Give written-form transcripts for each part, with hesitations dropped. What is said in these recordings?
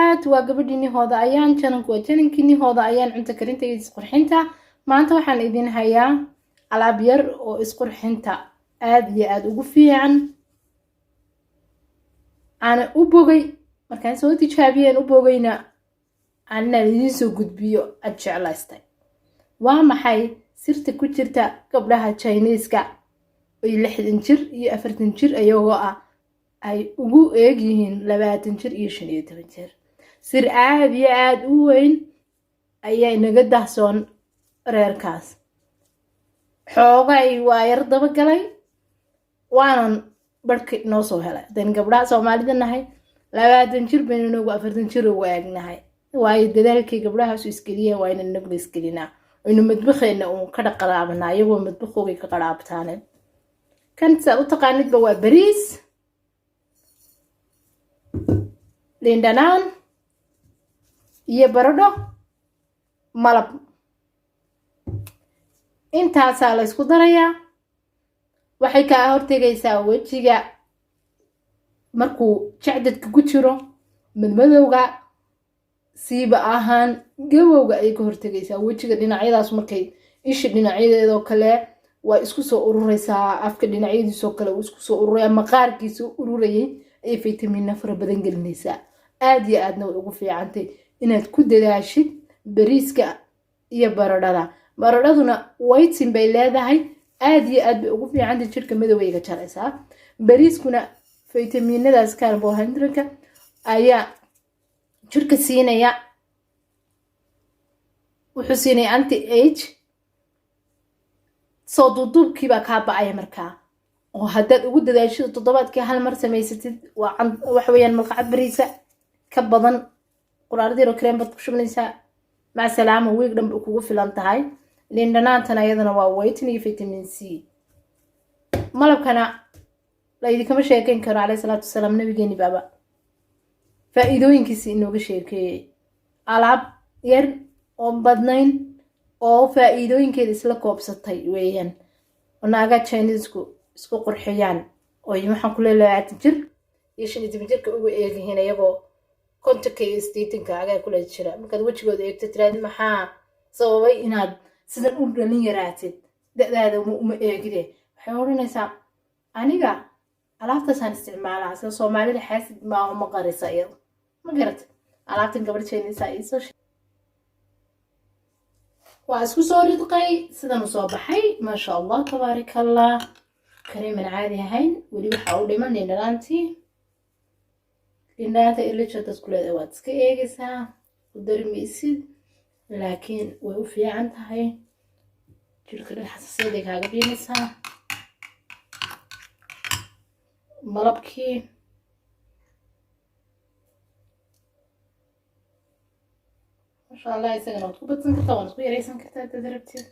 barakaat waa gabadhiini hooda ayaan channelku waa channelkiini hooda ayaan cunto karinta iyo isqurxinta maanta waxaan idin hayaa alaab yar oo isqurxinta aad iyo aad ugu fiican ana u bogay markaan soo tijaabiyeen u bogayna ana idin soo gudbiyo aad jeclaystay waa maxay sirta ku jirta gabdhaha Chinese-ka oo 60 jir iyo 40 jir ayagoo ah ay ugu eeg yihiin 20 jir iyo 15 jir sir aad iyo aad u weyn ayay naga dahsoon reerkaas xoogay waa yar daba galay waanan barkay noo soo helay dan gabdhaha Soomaalida nahay 20 jir baynu nagu 40 jir u eegnahay way dadaalkii gabdhahaas iskaliya waa inaan nagu iskalina aynu madbaxeena oo ka dhaqalaabnaa iyagoo madbaxooga ka qaraabtaan kan sa u taqaanidba waa bariis lindanaan iyo baradho malab intaasaa la isku darayaa waxay ka hortagaysaa wajiga markuu jacdadka ku jiro madmadowga siiba ahaan gabowga ay ka hortagaysaa wajiga dhinacyadaas markay isha dhinacyadeedoo kale waa isku soo ururaysaa afka dhinacyadiisoo kale uu isku soo ururaya maqaarkiisa ururayay ay fitamiinna fara badan gelinaysaa aad iyo aadna way ugu fiicantay inaad ku dadaashid bariiska iyo baradhaduna whitein bay leedahay aad iyo aad bay ugu fiicantay jirka madowayga jaraysaa bariiskuna fitamiinadaas carbohydrate ayaa jirka siinaya wuxuu siinay anti age soo duubkii baa ka bacay markaa oo haddaad ugu dadaashid toddobaadkii hal mar samaysatid wax weeyaan malqacad bariisa ka badan quraardii oo cream bad ku shubnaysaa ma salaamo week dhan kugu filan tahay lindanaantana ayadana waa whitein iyo vitamin C malabkana la idin kama sheekeyn karo alayhi salaatu wasalaam nabigeeni baaba faa'iidooyinkiisa inooga sheekeeyay alaab yar oo badnayn oo faa'iidooyinkeeda isla koobsatay weeyaan naaga Chinese-ku isku qurxiyaan oo waxaan ku leeyahay 20 jir iyo 15 jirka ugu eegayeen ayagoo kontakay statinka aga kula jira markaad wajigooda eegto tiraad maxaa sababay inaad sidan u dhalin yaraatid da'daada uma eegide waxay oranaysaa aniga alaabtaasaan isticmaalaa sida Soomaalida xaasid ma qarisa iyada ma garat alaabtan gabadh Chinese ay soo waa isku soo ridqay sidan u soo baxay ma sha Allah tabarakallah kareeman caadi ahayn wali waxa uu dhiman dhanaantii indhaha ilaa dadku leedahay waad iska eegaysaa u darmiisid laakiin way u fiican tahay jirka xasaasiyada kaaga bixinaysaa malabkii ما شاء الله يسجن وتكون بتسنك طبعا تكون يريسن كرتا تدربتي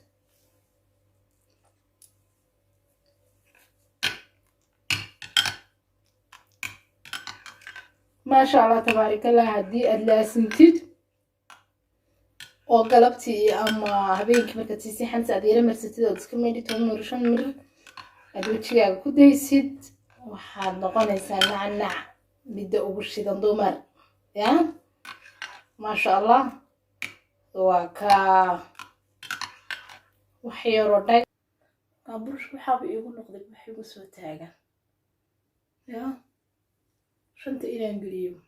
ما شاء الله تبارك الله هدي أدلا سنتيد وقلبتي أما هبينك مركز تسيحن سعديرة مرستيد وتسكميدي تون مرشان مر أدوتشي أكو ديسيد وحاد نقوني سانا عنا بدأ أبرشي دندومر يا ما شاء الله وكا وحيرو داي قبرش وحاب يقول نقدر بحيو سو تاغا يا شنت إلى انجليو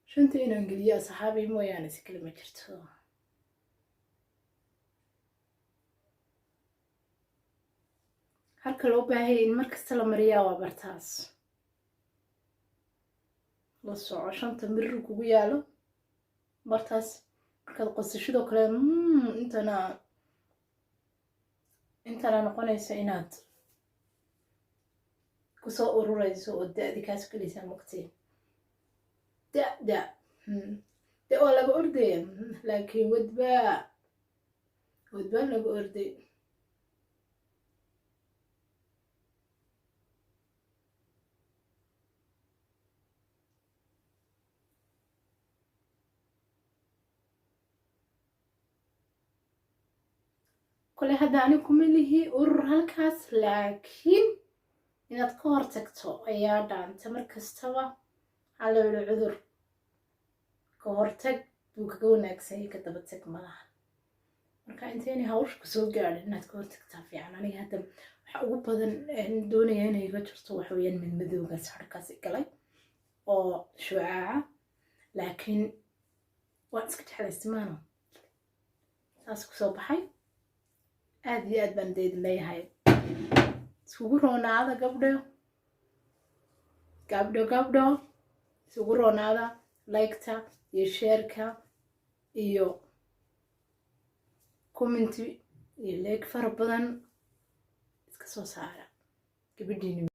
شنت إلى انجليو صحابي مو يعني سكل ما جرتو halka loo baahay in markasta la mariyaa waa bartaas la soo shanta mir kugu yaalo bartaas markaad qosashado kale intana noqonaysa inaad ku soo ururayso oo daadi kaas kaliisa maqtay da oo laga orday laakiin wadba laga orday كل هذا عنكم اللي هي هالكاس لكن إن تكون تكتو أيادا أنت مركز توا على العذر ka hortag buu kaga wanaagsan ka daba tag malaha marka intayna hawsha kusoo gaadhin inaad ka hortagtaa fiican aniga hadda waxa ugu badan doonaya inay iga jirto waxa weeyaan madmadowgaas harkaasi galay oo shucaaca laakiin waan iska jeclaystimaano saas kusoo baxay aad iyo aad baan deed leeyahay iskugu roonaada gabdho isugu roonaada like-ta iyo share-ka iyo comment iyo like fara badan iska soo saara gabadhiina